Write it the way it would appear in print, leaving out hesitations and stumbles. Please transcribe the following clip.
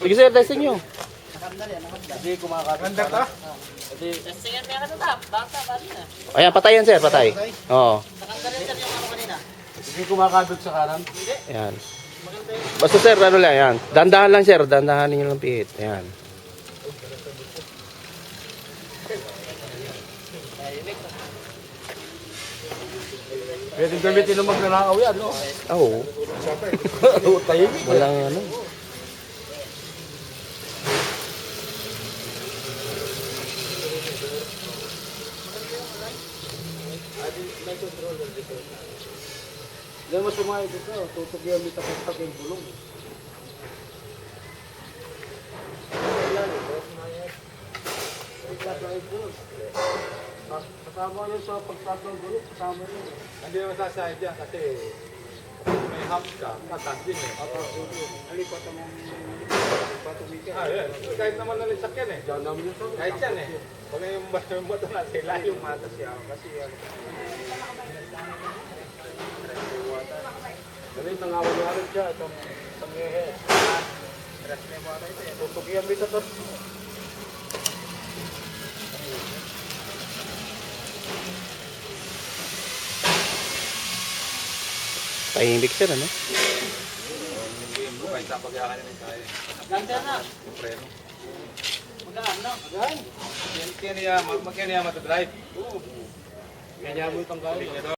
Sige sir, testing nyo. Hindi kumakaganda ka? Testingan kaya ka na tap. Bata, bali na. Ayan, patay yan sir, patay. Oo. Nakanda rin sir yung ano kanina. Hindi kumakagod sa kanan? Ayan. Basta sir, ano lang yan. Dandahan lang sir, dandahanin nyo lang pihit. Ayan. Pwedeng gamitin ng magnanakaw yan, no? Oo. Tahimik. Walang ano. Hindi mo sumayo dito, tutok yung mitapak yung bulong. Kasama yun sa pagtatang bulong, kasama yun. Hindi naman sasahid yan kasi may hump ka, tatas din eh. Alipat ang patumika. Yan. Kahit naman nalisak yan eh. Diyan namin yun sa Kahit yan eh. Pag yung bato na sila yung matas yan. Kasi yan. Galing, nangawan-ngawan siya, itong ngehe. Tutok yung mitapak. Tahimik sir, ano? Kahit sa pag-iakan namin kaya. Ganda na. Yung preno. Magaan, no? Kaya niya matadrive. Kanya mo itong gawin.